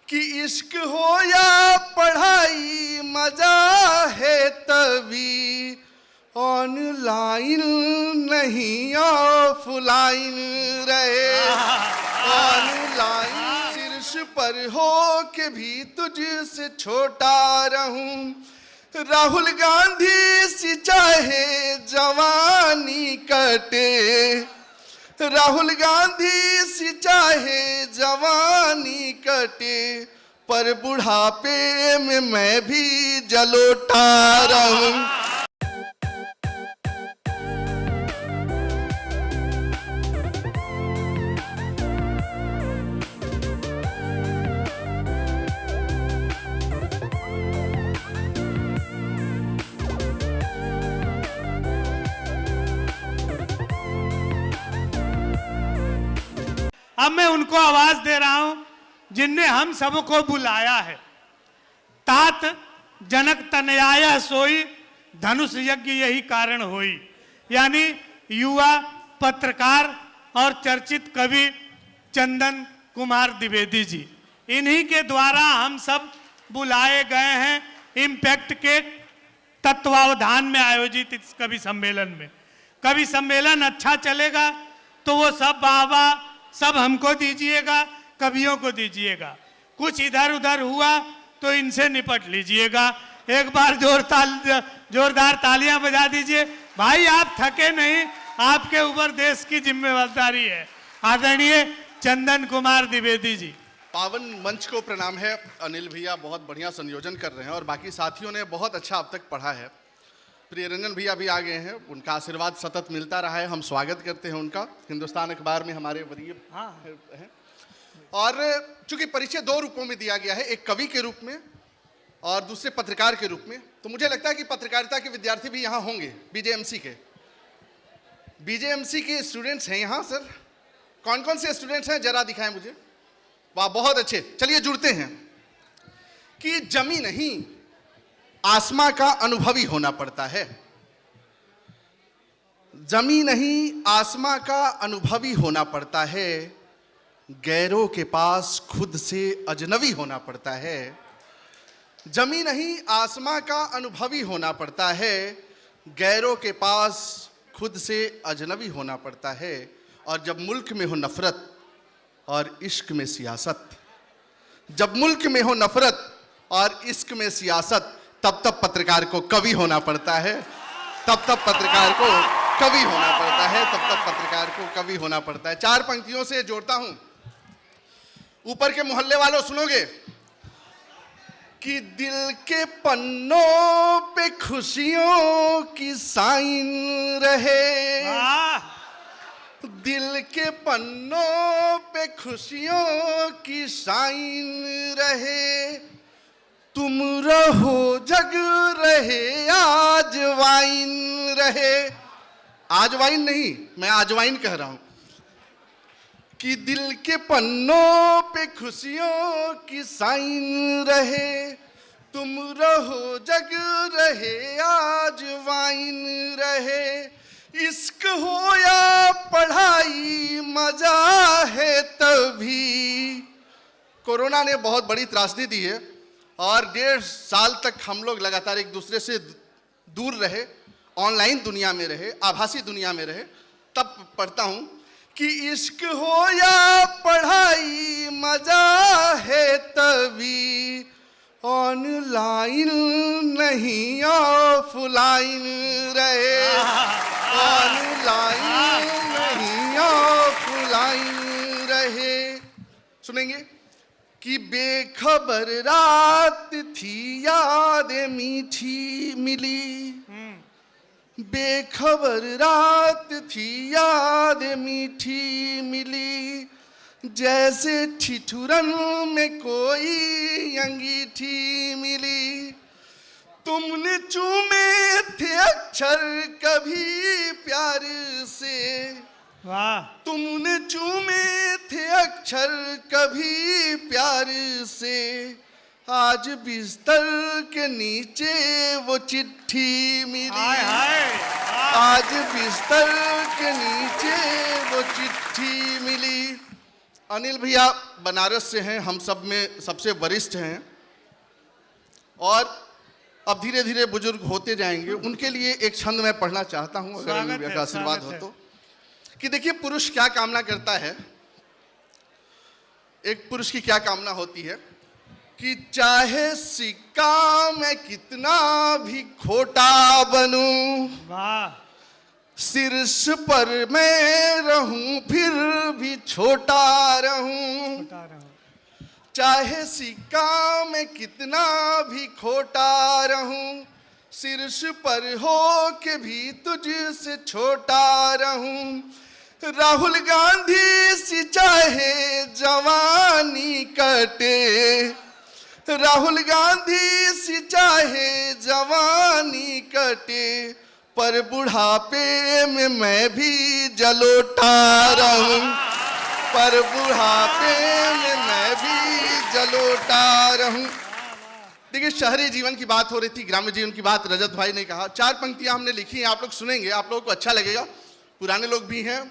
कि इश्क हो या पढ़ाई मजा है तभी, ऑनलाइन नहीं ऑफलाइन रहे। ऑनलाइन शीर्ष पर हो के भी तुझसे छोटा रहूं, राहुल गांधी सी चाहे जवानी कटे, राहुल गांधी सी चाहे जवानी कटे, पर बुढ़ापे में मैं भी जलोटा रहूं। अब मैं उनको आवाज दे रहा हूं जिनने हम सबको बुलाया है। तात जनक तनयाया सोई, धनुष यज्ञ यही कारण होई। यानी युवा पत्रकार और चर्चित कवि चंदन कुमार द्विवेदी जी, इन्हीं के द्वारा हम सब बुलाए गए हैं इम्पैक्ट के तत्वावधान में आयोजित इस कवि सम्मेलन में। कवि सम्मेलन अच्छा चलेगा तो वो सब वाहवाह सब हमको दीजिएगा, कवियों को दीजिएगा। कुछ इधर उधर हुआ तो इनसे निपट लीजिएगा। एक बार जोरदार तालियां बजा दीजिए। भाई आप थके नहीं, आपके ऊपर देश की जिम्मेदारी है। आदरणीय चंदन कुमार द्विवेदी जी। पावन मंच को प्रणाम है। अनिल भैया बहुत बढ़िया संयोजन कर रहे हैं और बाकी साथियों ने बहुत अच्छा अब तक पढ़ा है। प्रिय रंजन भैया भी आ गए हैं, उनका आशीर्वाद सतत मिलता रहा है, हम स्वागत करते हैं उनका। हिंदुस्तान अखबार में हमारे वरीय हैं। और चूंकि परिचय दो रूपों में दिया गया है, एक कवि के रूप में और दूसरे पत्रकार के रूप में, तो मुझे लगता है कि पत्रकारिता के विद्यार्थी भी यहाँ होंगे। बीजेएमसी के स्टूडेंट्स हैं यहाँ सर? कौन कौन से स्टूडेंट्स हैं जरा दिखाएं मुझे। वाह बहुत अच्छे। चलिए जुड़ते हैं कि जमी नहीं आसमां का अनुभवी होना पड़ता है। जमी नहीं आसमां का अनुभवी होना पड़ता है, गैरों के पास खुद से अजनबी होना पड़ता है। जमी नहीं आसमां का अनुभवी होना पड़ता है, गैरों के पास खुद से अजनबी होना पड़ता है। और जब मुल्क में हो नफरत और इश्क में सियासत, जब मुल्क में हो नफरत और इश्क में सियासत, तब तब पत्रकार को कवि होना पड़ता है। तब तब पत्रकार को कवि होना पड़ता है। तब तब पत्रकार को कवि होना पड़ता है। चार पंक्तियों से जोड़ता हूं। ऊपर के मोहल्ले वालों सुनोगे कि दिल के पन्नों पे खुशियों की साइन रहे, दिल के पन्नों पे खुशियों की साइन रहे, तुम रहो जग रहे आज वाइन रहे। आज वाइन नहीं, मैं आज वाइन कह रहा हूं कि दिल के पन्नों पे खुशियों की साइन रहे, तुम रहो जग रहे आज वाइन रहे। इश्क हो या पढ़ाई मजा है तभी। कोरोना ने बहुत बड़ी त्रासदी दी है और 1.5 साल तक हम लोग लगातार एक दूसरे से दूर रहे, ऑनलाइन दुनिया में रहे, आभासी दुनिया में रहे। तब पढ़ता हूं कि इश्क हो या पढ़ाई मजा है तभी, ऑनलाइन नहीं ऑफलाइन रहे। ऑनलाइन नहीं ऑफलाइन रहे। सुनेंगे कि बेखबर रात थी याद मीठी मिली, बेखबर रात थी याद मीठी मिली, जैसे ठिठुरन में कोई अंगीठी मिली। तुमने चूमे थे अक्षर कभी प्यार से, वाह। तुमने चूमे थे अक्षर कभी प्यार से, आज बिस्तर के नीचे वो चिट्ठी मिली। आज बिस्तर के नीचे वो चिट्ठी मिली। अनिल भैया बनारस से हैं, हम सब में सबसे वरिष्ठ हैं और अब धीरे धीरे बुजुर्ग होते जाएंगे। उनके लिए एक छंद मैं पढ़ना चाहता हूं, अगर अनिल भैया का आशीर्वाद हो तो। कि देखिए पुरुष क्या कामना करता है, एक पुरुष की क्या कामना होती है कि चाहे सिक्का मैं कितना भी खोटा बनूं, वाह, शीर्ष पर मैं रहूं फिर भी छोटा रहूं। बता रहा हूँ। चाहे सिक्का मैं कितना भी खोटा रहूं, शीर्ष पर हो के भी तुझसे छोटा रहूं। राहुल गांधी सी चाहे जवानी कटे, राहुल गांधी सी चाहे जवानी कटे, पर बुढ़ापे में मैं भी जलोटा रहूं, पर बुढ़ापे में मैं भी जलोटा रहूं। देखिए शहरी जीवन की बात हो रही थी, ग्रामीण जीवन की बात रजत भाई ने कहा। 4 पंक्तियां हमने लिखी हैं, आप लोग सुनेंगे, आप लोगों को अच्छा लगेगा। पुराने लोग भी हैं,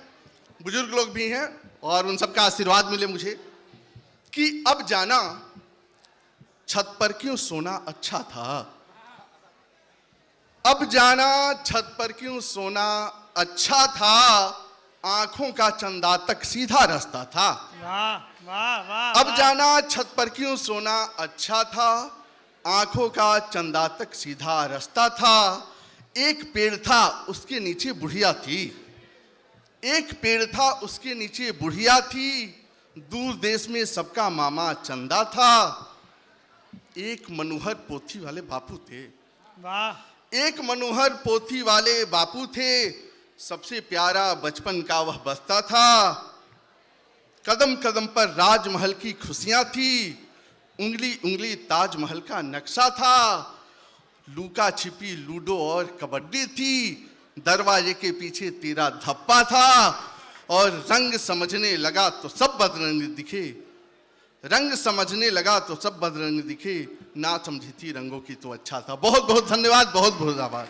बुजुर्ग लोग भी हैं और उन सबका आशीर्वाद मिले मुझे। कि अब जाना छत पर क्यों सोना अच्छा था, अब जाना छत पर क्यों सोना अच्छा था, आंखों का चंदा तक सीधा रास्ता था। वाह वाह वाह। अब जाना छत पर क्यों सोना अच्छा था, आंखों का चंदा तक सीधा रास्ता था। एक पेड़ था उसके नीचे बुढ़िया थी, एक पेड़ था उसके नीचे बुढ़िया थी, दूर देश में सबका मामा चंदा था। एक मनोहर पोथी वाले बापू थे, वाह, एक मनोहर पोथी वाले बापू थे, सबसे प्यारा बचपन का वह बस्ता था। कदम कदम पर राजमहल की खुशियां थी, उंगली उंगली ताजमहल का नक्शा था। लुका छिपी लूडो और कबड्डी थी, दरवाजे के पीछे तेरा धप्पा था। और रंग समझने लगा तो सब बदरंग दिखे, रंग समझने लगा तो सब बदरंग दिखे, ना समझी थी रंगों की तो अच्छा था। बहुत बहुत धन्यवाद, बहुत बहुत आभार।